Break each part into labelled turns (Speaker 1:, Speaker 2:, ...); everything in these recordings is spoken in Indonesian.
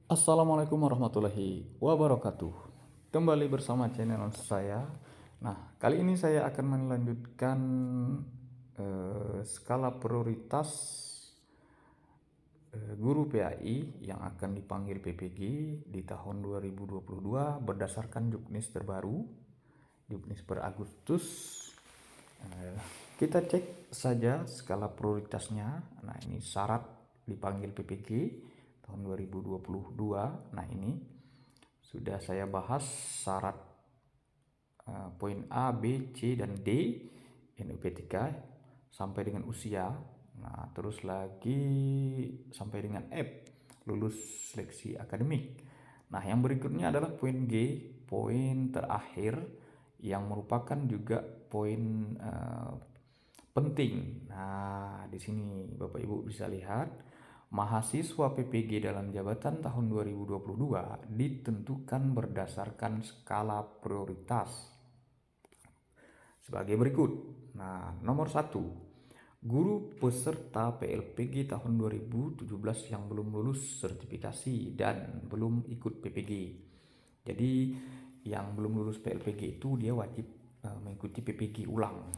Speaker 1: Assalamualaikum warahmatullahi wabarakatuh. Kembali bersama channel saya. Nah, kali ini saya akan melanjutkan skala prioritas guru PAI yang akan dipanggil PPG di tahun 2022 berdasarkan Juknis terbaru, Juknis per Agustus. Kita cek saja skala prioritasnya. Nah, ini syarat dipanggil PPG tahun 2022. Nah, ini sudah saya bahas syarat poin A, B, C, dan D NUP3 sampai dengan usia. Nah, terus lagi sampai dengan F, lulus seleksi akademik. Nah, yang berikutnya adalah poin G, poin terakhir yang merupakan juga poin penting. Nah, di sini Bapak Ibu bisa lihat mahasiswa PPG dalam jabatan tahun 2022 ditentukan berdasarkan skala prioritas sebagai berikut. Nah, nomor 1, guru peserta PLPG tahun 2017 yang belum lulus sertifikasi dan belum ikut PPG. Jadi yang belum lulus PLPG itu dia wajib mengikuti PPG ulang.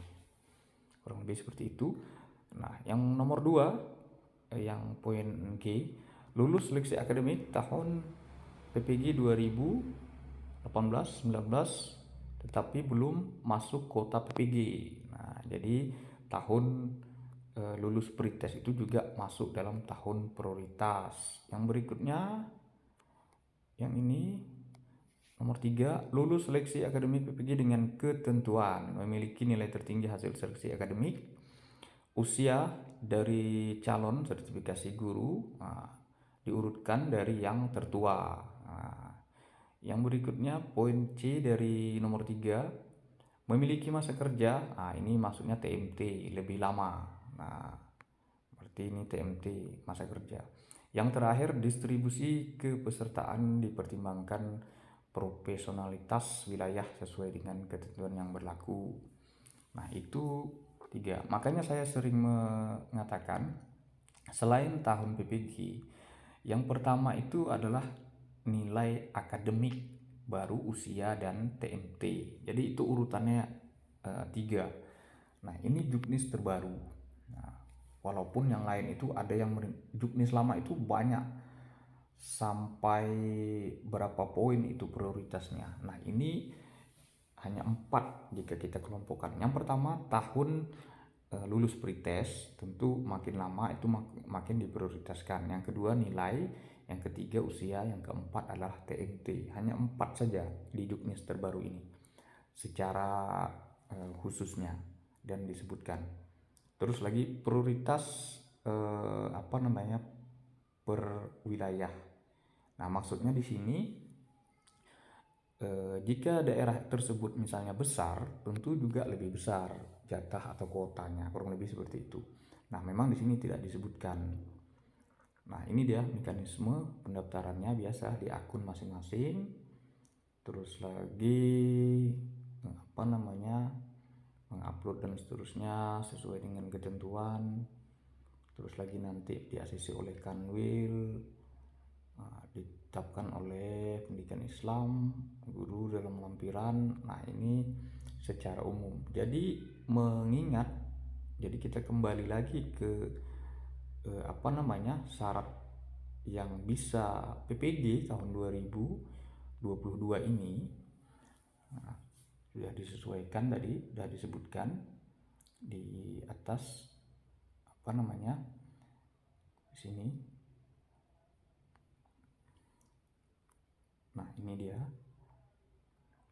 Speaker 1: Kurang lebih seperti itu. Nah, yang nomor 2, yang poin G, lulus seleksi akademik tahun PPG 2018-19 tetapi belum masuk kuota PPG. Nah, jadi tahun lulus pretest itu juga masuk dalam tahun prioritas. Yang berikutnya, yang ini nomor 3, lulus seleksi akademik PPG dengan ketentuan memiliki nilai tertinggi hasil seleksi akademik, usia dari calon sertifikasi guru diurutkan dari yang tertua. Yang berikutnya poin C dari nomor 3, memiliki masa kerja. Ini maksudnya TMT lebih lama. Nah, berarti ini TMT masa kerja. Yang terakhir, distribusi kepesertaan dipertimbangkan profesionalitas wilayah sesuai dengan ketentuan yang berlaku. Nah, itu 3. Makanya saya sering mengatakan selain tahun PPG, yang pertama itu adalah nilai akademik, baru usia dan TMT. Jadi itu urutannya 3. Nah, ini juknis terbaru. Nah, walaupun yang lain itu ada yang juknis lama itu banyak sampai berapa poin itu prioritasnya. Nah, ini hanya 4 jika kita kelompokkan. Yang pertama tahun lulus pretest, tentu makin lama itu makin diprioritaskan. Yang kedua nilai, yang ketiga usia, yang keempat adalah TMT. Hanya 4 saja di juknis terbaru ini secara khususnya dan disebutkan. Terus lagi prioritas per wilayah. Nah, maksudnya di sini jika daerah tersebut misalnya besar, tentu juga lebih besar jatah atau kuotanya, kurang lebih seperti itu. Nah, memang di sini tidak disebutkan. Nah, ini dia mekanisme pendaftarannya biasa di akun masing-masing. Terus lagi mengupload dan seterusnya sesuai dengan ketentuan. Terus lagi nanti di ACC oleh Kanwil, ditetapkan oleh pendidikan Islam, guru dalam lampiran. Nah, ini secara umum. Jadi mengingat, jadi kita kembali lagi ke syarat yang bisa PPG tahun 2022 ini. Nah, sudah disesuaikan tadi, sudah disebutkan di atas di sini. Nah, ini dia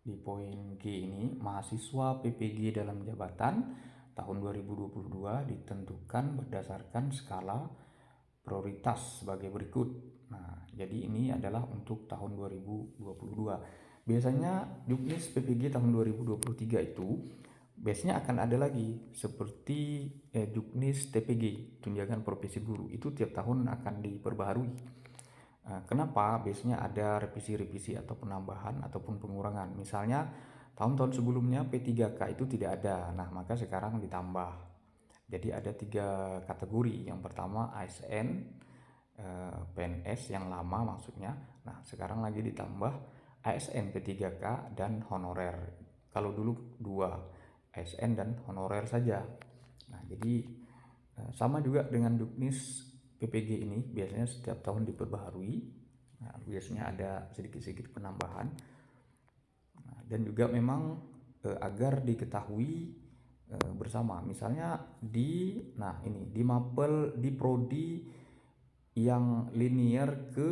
Speaker 1: di poin G ini, mahasiswa PPG dalam jabatan tahun 2022 ditentukan berdasarkan skala prioritas sebagai berikut. Nah, jadi ini adalah untuk tahun 2022. Biasanya juknis PPG tahun 2023 itu biasanya akan ada lagi seperti juknis TPG, tunjangan profesi guru, itu tiap tahun akan diperbaharui. Kenapa? Biasanya ada revisi-revisi atau penambahan ataupun pengurangan. Misalnya tahun-tahun sebelumnya P3K itu tidak ada. Nah, maka sekarang ditambah. Jadi ada 3 kategori. Yang pertama ASN, PNS yang lama maksudnya. Nah, sekarang lagi ditambah ASN P3K dan honorer. Kalau dulu 2, ASN dan honorer saja. Nah, jadi sama juga dengan Juknis PPG ini biasanya setiap tahun diperbaharui. Nah, biasanya ada sedikit-sedikit penambahan. Nah, dan juga memang agar diketahui bersama. Misalnya di mapel di prodi yang linear ke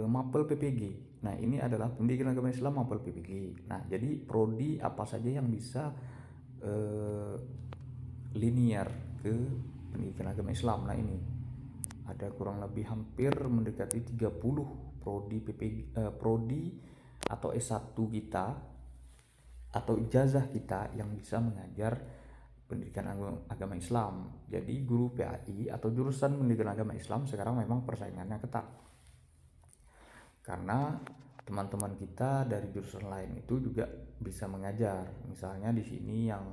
Speaker 1: mapel PPG. Nah, ini adalah pendidikan agama Islam mapel PPG. Nah, jadi prodi apa saja yang bisa linear ke pendidikan agama Islam. Nah, ini ada kurang lebih hampir mendekati 30 prodi PPG, prodi atau S1 kita atau ijazah kita yang bisa mengajar pendidikan agama Islam. Jadi guru PAI atau jurusan pendidikan agama Islam sekarang memang persaingannya ketat. Karena teman-teman kita dari jurusan lain itu juga bisa mengajar. Misalnya di sini yang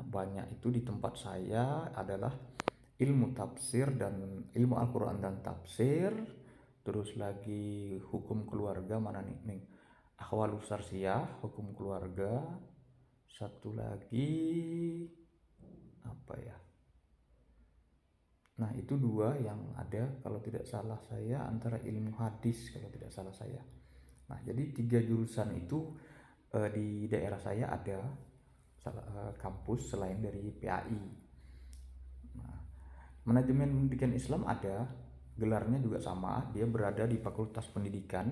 Speaker 1: banyak itu di tempat saya adalah ilmu tafsir dan ilmu Al-Quran dan tafsir, terus lagi hukum keluarga, mana nih akhwalus sarsiyah, hukum keluarga, satu lagi apa ya, nah itu 2 yang ada kalau tidak salah saya, antara ilmu hadis kalau tidak salah saya. Nah, jadi 3 jurusan itu di daerah saya ada kampus selain dari PAI. Nah, manajemen pendidikan Islam ada, gelarnya juga sama, dia berada di Fakultas Pendidikan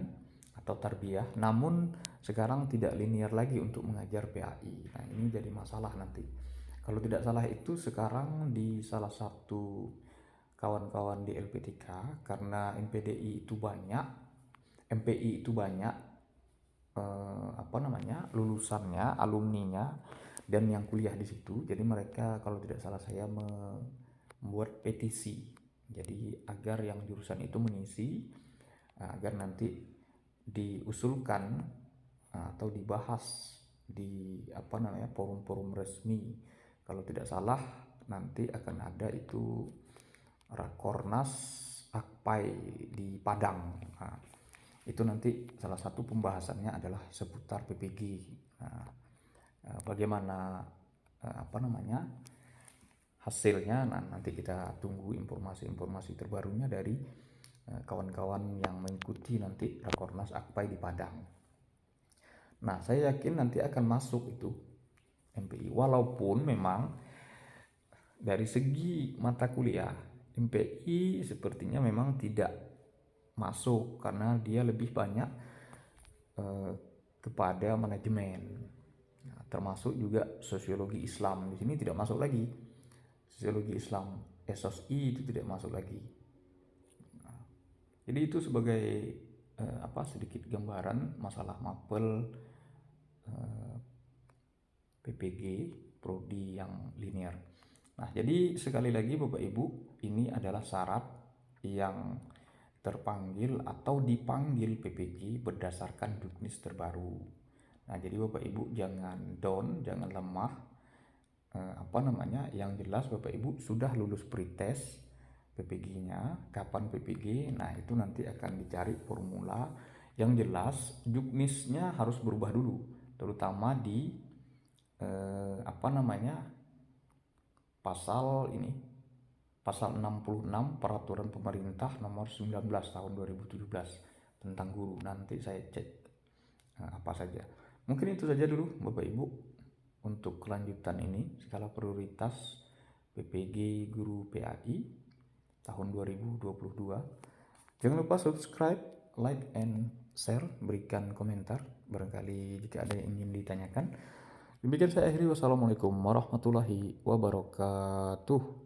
Speaker 1: atau Tarbiyah, namun sekarang tidak linear lagi untuk mengajar PAI. Nah, ini jadi masalah nanti. Kalau tidak salah itu sekarang di salah satu kawan-kawan di LPTK, karena MPDI itu banyak, MPI itu banyak lulusannya, alumninya dan yang kuliah di situ. Jadi mereka kalau tidak salah saya membuat petisi. Jadi agar yang jurusan itu mengisi, agar nanti diusulkan atau dibahas di forum-forum resmi. Kalau tidak salah nanti akan ada itu Rakornas Akpai di Padang. Nah, itu nanti salah satu pembahasannya adalah seputar PPG. Nah, bagaimana hasilnya. Nah, nanti kita tunggu informasi-informasi terbarunya dari kawan-kawan yang mengikuti nanti Rakornas Akpai di Padang. Nah, saya yakin nanti akan masuk itu MPI, walaupun memang dari segi mata kuliah MPI sepertinya memang tidak masuk karena dia lebih banyak kepada manajemen. Nah, termasuk juga sosiologi Islam di sini tidak masuk lagi. Sosiologi Islam SOSI itu tidak masuk lagi. Nah, jadi itu sebagai sedikit gambaran masalah mapel PPG prodi yang linear. Nah, jadi sekali lagi Bapak Ibu, ini adalah syarat yang terpanggil atau dipanggil PPG berdasarkan Juknis terbaru. Nah, jadi Bapak Ibu jangan down, jangan lemah. Yang jelas Bapak Ibu sudah lulus pretest PPG-nya, kapan PPG? Nah, itu nanti akan dicari formula. Yang jelas Juknisnya harus berubah dulu, terutama di pasal 66 Peraturan Pemerintah nomor 19 tahun 2017 tentang guru. Nanti saya cek apa saja. Mungkin itu saja dulu Bapak Ibu untuk kelanjutan ini skala prioritas PPG guru PAI tahun 2022. Jangan lupa subscribe, like, and share, berikan komentar barangkali jika ada yang ingin ditanyakan. Demikian saya akhiri. Wassalamualaikum warahmatullahi wabarakatuh.